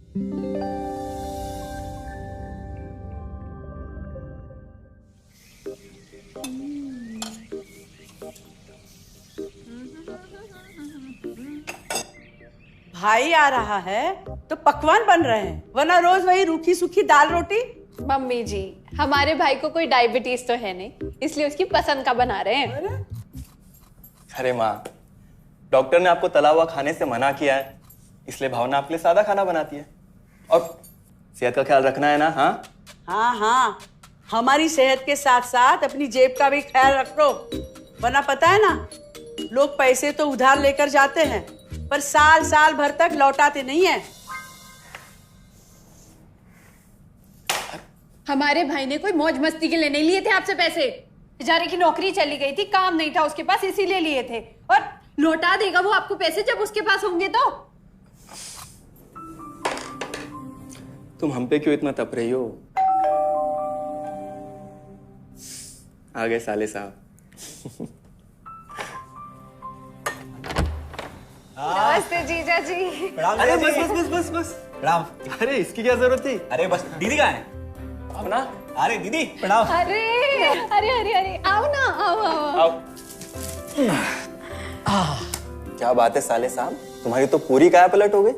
भाई आ रहा है तो पकवान बन रहे हैं, वरना रोज वही रूखी सूखी दाल रोटी। मम्मी जी, हमारे भाई को कोई डायबिटीज तो है नहीं, इसलिए उसकी पसंद का बना रहे हैं। अरे माँ, डॉक्टर ने आपको तला हुआ खाने से मना किया है, इसलिए भावना आपके लिए सादा खाना बनाती है। और सेहत का ख्याल रखना है ना? हाँ हाँ हाँ, हमारी सेहत के साथ साथ अपनी जेब का भी ख्याल रखो, वरना पता है ना, लोग पैसे तो उधार लेकर जाते हैं पर साल साल भर तक लौटाते नहीं है। हमारे भाई ने कोई मौज मस्ती के लिए नहीं लिए थे आपसे पैसे। बेचारे की नौकरी चली गई थी, काम नहीं था उसके पास, इसीलिए लिए थे। और लौटा देगा वो आपको पैसे जब उसके पास होंगे तो। तुम हम पे क्यों इतना तप रही हो? आ गए साले साहब। नमस्ते जीजा जी। अरे बस बस बस बस बस प्रणाम। अरे इसकी क्या जरूरत थी? अरे बस दीदी कहाँ है? भावना, अरे दीदी प्रणाम। अरे अरे अरे अरे आओ ना, आओ आओ। क्या बात है साले साहब, तुम्हारी तो पूरी काया पलट हो गई।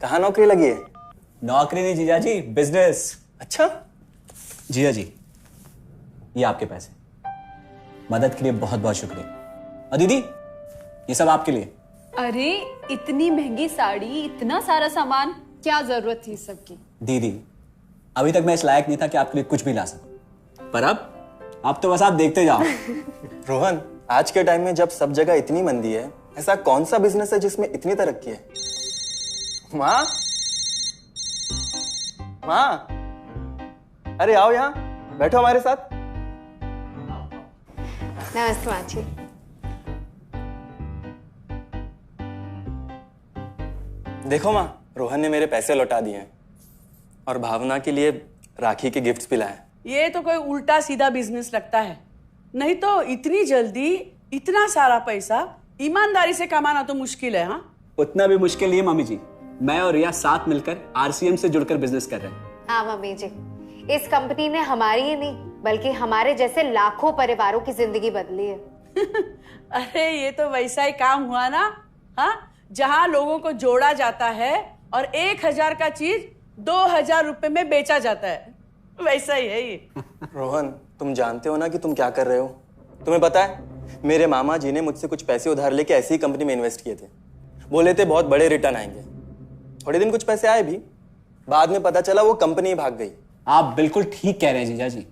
कहाँ नौकरी लगी है? नौकरी नहीं जीजा जी, बिजनेस। अच्छा जीजा जी, ये आपके पैसे, मदद के लिए बहुत बहुत शुक्रिया। और दीदी, ये सब आपके लिए। अरे इतनी महंगी साड़ी, इतना सारा सामान, क्या जरूरत थी सबकी? दीदी, अभी तक मैं इस लायक नहीं था कि आपके लिए कुछ भी ला सकूं, पर अब तो बस आप देखते जाओ। रोहन, आज के टाइम में जब सब जगह इतनी मंदी है, ऐसा कौन सा बिजनेस है जिसमें इतनी तरक्की है? माँ, माँ, अरे आओ यहाँ बैठो हमारे साथ। नमस्ते माँ जी। देखो माँ, रोहन ने मेरे पैसे लौटा दिए हैं और भावना के लिए राखी के गिफ्ट्स भी लाए। ये तो कोई उल्टा सीधा बिजनेस लगता है, नहीं तो इतनी जल्दी इतना सारा पैसा ईमानदारी से कमाना तो मुश्किल है। हाँ, उतना भी मुश्किल नहीं है मम्मी जी। मैं और रिया साथ मिलकर आरसीएम से जुड़कर बिजनेस कर रहे हैं। हाँ मम्मी जी, इस कंपनी ने हमारी ही नहीं बल्कि हमारे जैसे लाखों परिवारों की जिंदगी बदली है। अरे ये तो वैसा ही काम हुआ ना, हाँ, जहाँ लोगों को जोड़ा जाता है और 1000 का चीज 2000 रुपए में बेचा जाता है, वैसा ही है ये। रोहन, तुम जानते हो ना कि तुम क्या कर रहे हो? तुम्हें पता है, मेरे मामा जी ने मुझसे कुछ पैसे उधार लेके ऐसी ही कंपनी में इन्वेस्ट किए थे। बोले थे बहुत बड़े रिटर्न आएंगे। थोड़े दिन कुछ पैसे आए भी, बाद में पता चला वो कंपनी ही भाग गई। आप बिल्कुल ठीक कह रहे हैं जीजा जी।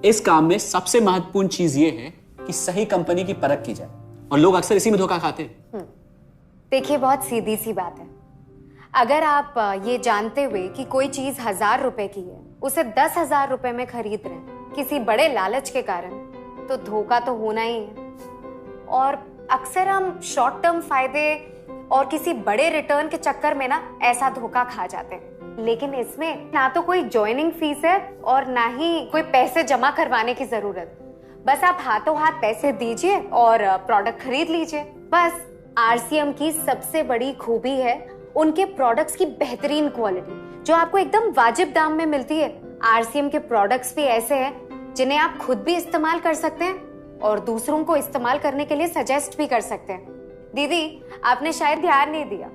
इस काम में सबसे महत्वपूर्ण चीज ये है कि सही कंपनी की परख की जाए, और लोग अक्सर इसी में धोखा खाते हैं। देखिए, बहुत सीधी सी बात है। अगर आप ये जानते हुए कि कोई चीज 1000 रुपए की है, उसे 10,000 रुपए में खरीद रहे हैं किसी बड़े लालच के कारण, तो धोखा तो होना ही है। और अक्सर हम शॉर्ट टर्म फायदे और किसी बड़े रिटर्न के चक्कर में ना ऐसा धोखा खा जाते हैं। लेकिन इसमें ना तो कोई ज्वाइनिंग फीस है और ना ही कोई पैसे जमा करवाने की जरूरत। बस आप हाथों हाथ पैसे दीजिए और प्रोडक्ट खरीद लीजिए। बस आरसीएम की सबसे बड़ी खूबी है उनके प्रोडक्ट्स की बेहतरीन क्वालिटी, जो आपको एकदम वाजिब दाम में मिलती है। आरसीएम के प्रोडक्ट्स भी ऐसे हैं जिन्हें आप खुद भी इस्तेमाल कर सकते हैं और दूसरों को इस्तेमाल करने के लिए सजेस्ट भी कर सकते हैं। दीदी, आपने शायद ध्यान नहीं दिया,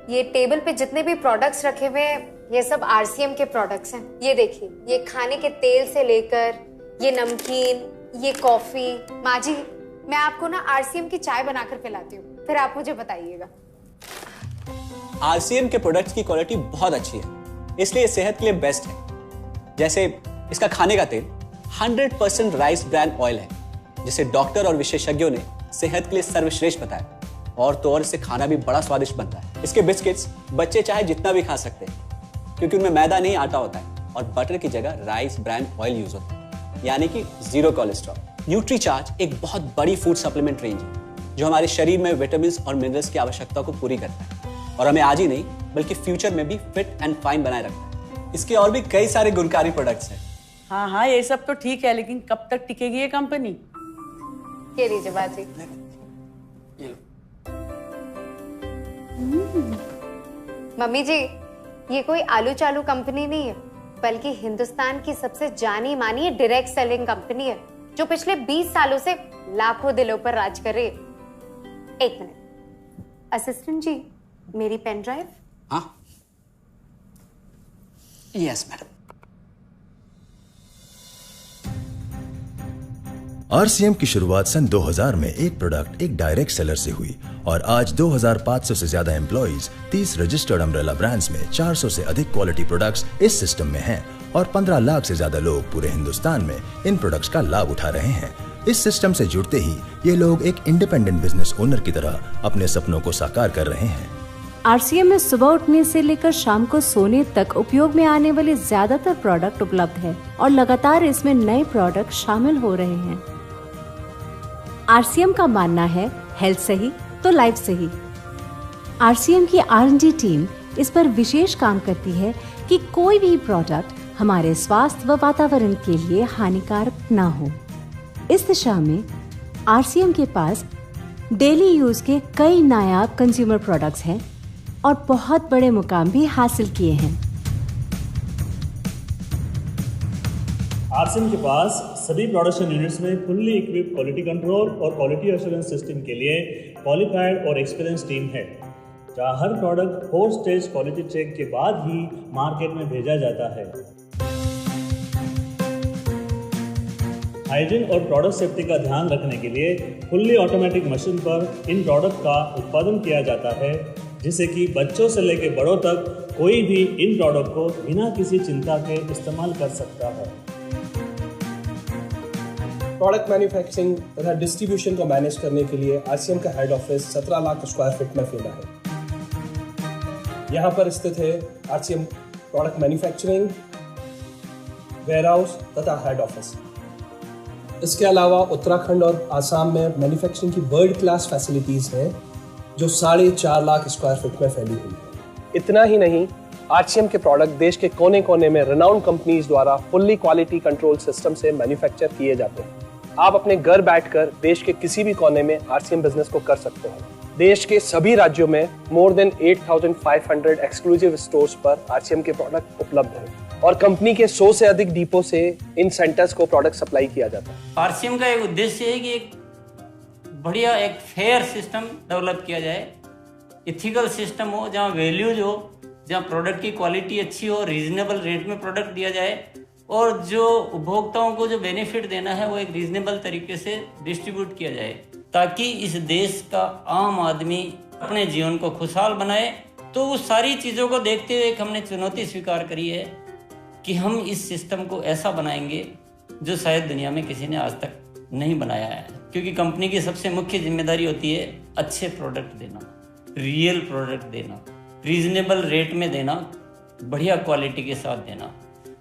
ये टेबल पे जितने भी प्रोडक्ट्स रखे हुए हैं, ये सब आरसीएम के प्रोडक्ट्स हैं। ये देखिए, ये खाने के तेल से लेकर ये नमकीन, ये कॉफी। माँ जी, मैं आपको ना आरसीएम की चाय बनाकर पिलाती हूँ, फिर आप मुझे बताइएगा। आरसीएम के प्रोडक्ट्स की क्वालिटी बहुत अच्छी है, इसलिए सेहत के लिए बेस्ट है। जैसे इसका खाने का तेल 100% राइस ब्रांड ऑयल है, जिसे डॉक्टर और विशेषज्ञों ने सेहत के लिए सर्वश्रेष्ठ बताया। और तो और इससे खाना भी बड़ा स्वादिष्ट बनता है। इसके बिस्किट्स बच्चे चाहे जितना भी खा सकते हैं, क्योंकि उनमें मैदा नहीं आटा होता है और बटर की जगह राइस ब्रांड ऑयल यूज होता है, यानी कि 0 कोलेस्ट्रॉल। न्यूट्रीचार्ज एक बहुत बड़ी फूड सप्लीमेंट रेंज है, जो हमारे शरीर में विटामिन और मिनरल्स की आवश्यकता को पूरी करता है और हमें आज ही नहीं बल्कि फ्यूचर में भी फिट एंड फाइन बनाए रखता है। इसके और भी कई सारे गुणकारी प्रोडक्ट्स हैं। हाँ हाँ, ये सब तो ठीक है, लेकिन कब तक टिकेगी ये कंपनी? ये लीजिए बाजी। मम्मी जी, ये कोई आलू चालू कंपनी नहीं है, बल्कि हिंदुस्तान की सबसे जानी मानी डायरेक्ट सेलिंग कंपनी है, जो पिछले 20 सालों से लाखों दिलों पर राज कर रही है। एक मिनट असिस्टेंट जी, मेरी पेन ड्राइव। हाँ, यस मैडम। आरसीएम की शुरुआत सन 2000 में एक प्रोडक्ट एक डायरेक्ट सेलर से हुई और आज 2500 से ज्यादा एम्प्लॉइज, 30 रजिस्टर्ड अम्ब्रेला ब्रांड्स में 400 से अधिक क्वालिटी प्रोडक्ट्स इस सिस्टम में हैं और 15 लाख से ज्यादा लोग पूरे हिंदुस्तान में इन प्रोडक्ट्स का लाभ उठा रहे हैं। इस सिस्टम से जुड़ते ही ये लोग एक इंडिपेंडेंट बिजनेस ओनर की तरह अपने सपनों को साकार कर रहे हैं। आरसीएम में सुबह उठने से लेकर शाम को सोने तक उपयोग में आने वाले ज्यादातर प्रोडक्ट उपलब्ध है और लगातार इसमें नए प्रोडक्ट शामिल हो रहे हैं। आरसीएम का मानना है हेल्थ सही तो लाइफ सही। आरसीएम की R&D टीम इस पर विशेष काम करती है कि कोई भी प्रोडक्ट हमारे स्वास्थ्य व वातावरण के लिए हानिकारक ना हो। इस दिशा में आरसीएम के पास डेली यूज के कई नायाब कंज्यूमर प्रोडक्ट्स हैं और बहुत बड़े मुकाम भी हासिल किए हैं। आरसीएम के पास सभी प्रोडक्शन यूनिट्स में फुल्ली इक्विप्ड क्वालिटी कंट्रोल और क्वालिटी एश्योरेंस सिस्टम के लिए क्वालिफाइड और एक्सपीरियंस टीम है, जहां हर प्रोडक्ट 4 स्टेज क्वालिटी चेक के बाद ही मार्केट में भेजा जाता है। हाइजीन और प्रोडक्ट सेफ्टी का ध्यान रखने के लिए फुल्ली ऑटोमेटिक मशीन पर इन प्रोडक्ट का उत्पादन किया जाता है, जिससे कि बच्चों से लेकर बड़ों तक कोई भी इन प्रोडक्ट को बिना किसी चिंता के इस्तेमाल कर सकता है। प्रोडक्ट मैन्युफैक्चरिंग तथा डिस्ट्रीब्यूशन को मैनेज करने के लिए आरसीएम का head office 17 lakh square feet में फैला है। यहाँ पर स्थित है आरसीएम प्रोडक्ट मैन्युफैक्चरिंग, वेयरहाउस तथा हेड ऑफिस। इसके अलावा उत्तराखंड और आसाम में मैन्युफैक्चरिंग की वर्ल्ड क्लास फैसिलिटीज़ हैं, जो 4.5 लाख स्क्वायर फीट में फैली हुई है। इतना ही नहीं, आरसीएम के प्रोडक्ट देश के कोने कोने में रेनाउंड कंपनीज द्वारा फुल्ली क्वालिटी कंट्रोल सिस्टम से मैन्युफैक्चर किए जाते हैं। आप अपने घर बैठकर देश के किसी भी कोने में आरसीएम बिजनेस को कर सकते हैं। देश के सभी राज्यों में मोर देन 8,500 एक्सक्लूसिव स्टोर्स पर आरसीएम के प्रोडक्ट उपलब्ध हैं और कंपनी के 100 से अधिक डिपो से इन सेंटर्स को प्रोडक्ट सप्लाई किया जाता है। आरसीएम का एक उद्देश्य है कि एक बढ़िया एक फेयर सिस्टम डेवलप किया जाए, इथिकल सिस्टम हो, जहाँ वैल्यूज हो, जहाँ प्रोडक्ट की क्वालिटी अच्छी हो, रीजनेबल रेट में प्रोडक्ट दिया जाए और जो उपभोक्ताओं को जो बेनिफिट देना है वो एक रीजनेबल तरीके से डिस्ट्रीब्यूट किया जाए, ताकि इस देश का आम आदमी अपने जीवन को खुशहाल बनाए। तो उस सारी चीज़ों को देखते हुए एक हमने चुनौती स्वीकार करी है कि हम इस सिस्टम को ऐसा बनाएंगे जो शायद दुनिया में किसी ने आज तक नहीं बनाया है, क्योंकि कंपनी की सबसे मुख्य जिम्मेदारी होती है अच्छे प्रोडक्ट देना, रियल प्रोडक्ट देना, रीजनेबल रेट में देना, बढ़िया क्वालिटी के साथ देना,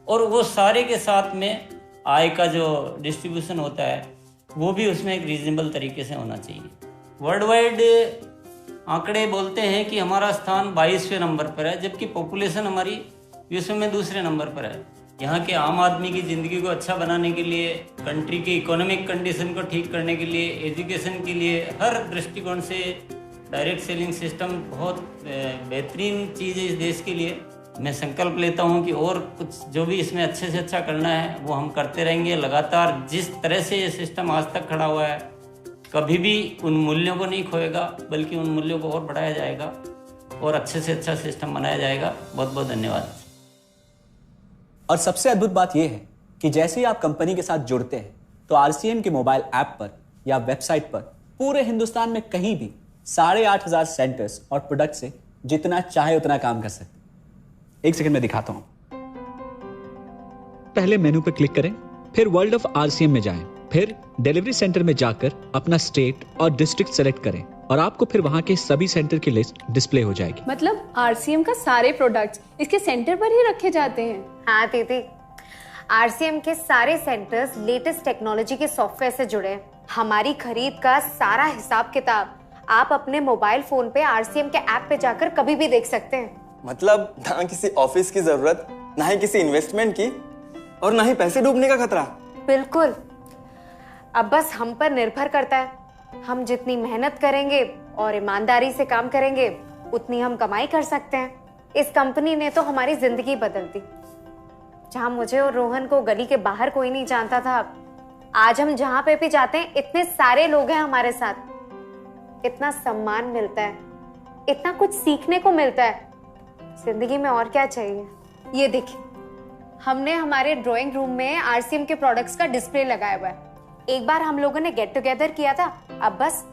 और वो सारे के साथ में आय का जो डिस्ट्रीब्यूशन होता है वो भी उसमें एक रीजनेबल तरीके से होना चाहिए। वर्ल्ड वाइड आंकड़े बोलते हैं कि हमारा स्थान 22वें नंबर पर है, जबकि पॉपुलेशन हमारी विश्व में दूसरे नंबर पर है। यहाँ के आम आदमी की ज़िंदगी को अच्छा बनाने के लिए, कंट्री की इकोनॉमिक कंडीशन को ठीक करने के लिए, एजुकेशन के लिए, हर दृष्टिकोण से डायरेक्ट सेलिंग सिस्टम बहुत बेहतरीन चीज़ है इस देश के लिए। मैं संकल्प लेता हूँ कि और कुछ जो भी इसमें अच्छे से अच्छा करना है वो हम करते रहेंगे लगातार। जिस तरह से ये सिस्टम आज तक खड़ा हुआ है, कभी भी उन मूल्यों को नहीं खोएगा, बल्कि उन मूल्यों को और बढ़ाया जाएगा और अच्छे से अच्छा सिस्टम बनाया जाएगा। बहुत बहुत धन्यवाद। और सबसे अद्भुत बात यह है कि जैसे ही आप कंपनी के साथ जुड़ते हैं तो आरसीएम के मोबाइल ऐप पर या वेबसाइट पर पूरे हिंदुस्तान में कहीं भी 8,500 सेंटर्स और प्रोडक्ट से जितना चाहे उतना काम कर सकते हैं। एक सेकंड में दिखाता हूं। पहले मेनू पर क्लिक करें, फिर वर्ल्ड ऑफ आरसीएम में जाएं, फिर डिलीवरी सेंटर में जाकर अपना स्टेट और डिस्ट्रिक्ट सेलेक्ट करें और आपको फिर वहां के सभी सेंटर की लिस्ट डिस्प्ले हो जाएगी। मतलब आरसीएम का सारे प्रोडक्ट्स इसके सेंटर पर ही रखे जाते हैं? हाँ दीदी, आरसीएम के सारे सेंटर्स लेटेस्ट टेक्नोलॉजी के सॉफ्टवेयर से जुड़े हैं। हमारी खरीद का सारा हिसाब किताब आप अपने मोबाइल फोन पे आरसीएम के ऐप पे जाकर कभी भी देख सकते हैं। मतलब ना किसी ऑफिस की जरूरत, ना ही किसी इन्वेस्टमेंट की, और ना ही पैसे डूबने का खतरा। बिल्कुल। अब बस हम पर निर्भर करता है, हम जितनी मेहनत करेंगे और ईमानदारी से काम करेंगे उतनी हम कमाई कर सकते हैं। इस कंपनी ने तो हमारी जिंदगी बदल दी। जहां मुझे और रोहन को गली के बाहर कोई नहीं जानता था, आज हम जहां पे भी जाते हैं इतने सारे लोग हैं हमारे साथ। इतना सम्मान मिलता है, इतना कुछ सीखने को मिलता है। जिंदगी में और क्या चाहिए। ये देखिए, हमने हमारे ड्राइंग रूम में आरसीएम के प्रोडक्ट्स का डिस्प्ले लगाया हुआ है। एक बार हम लोगों ने गेट टुगेदर किया था, अब बस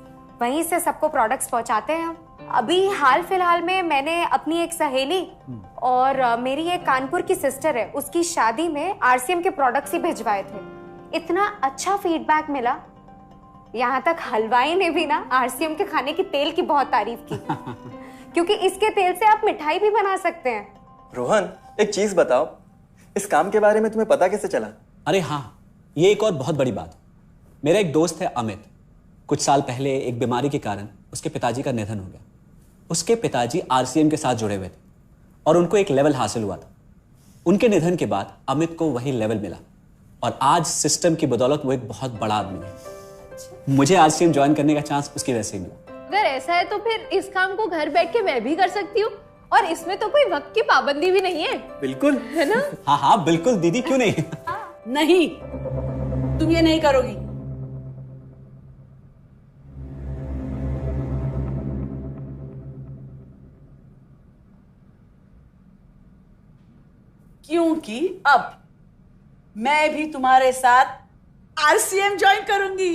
वहीं से सबको प्रोडक्ट्स पहुंचाते हैं हम। अभी हाल फिलहाल में मैंने अपनी एक सहेली और मेरी एक कानपुर की सिस्टर है, उसकी शादी में आरसीएम के प्रोडक्ट्स ही भिजवाए थे। इतना अच्छा फीडबैक मिला, यहाँ तक हलवाई ने भी ना आरसीएम के खाने की तेल की बहुत तारीफ की क्योंकि इसके तेल से आप मिठाई भी बना सकते हैं। रोहन, एक चीज बताओ, इस काम के बारे में तुम्हें पता कैसे चला? अरे हाँ, ये एक और बहुत बड़ी बात। मेरा एक दोस्त है अमित, कुछ साल पहले एक बीमारी के कारण उसके पिताजी का निधन हो गया। उसके पिताजी आरसीएम के साथ जुड़े हुए थे और उनको एक लेवल हासिल हुआ था। उनके निधन के बाद अमित को वही लेवल मिला और आज सिस्टम की बदौलत वो एक बहुत बड़ा आदमी है। मुझे आरसीएम ज्वाइन करने का चांस उसकी वजह से मिला। अगर ऐसा है तो फिर इस काम को घर बैठ के मैं भी कर सकती हूँ, और इसमें तो कोई वक्त की पाबंदी भी नहीं है। बिल्कुल, है ना? हाँ हाँ बिल्कुल दीदी, क्यों नहीं। नहीं, तुम ये नहीं करोगी। क्योंकि अब मैं भी तुम्हारे साथ आरसीएम ज्वाइन करूंगी।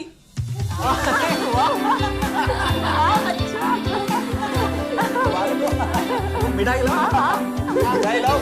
मिठाई लाओ, मिठाई लाओ।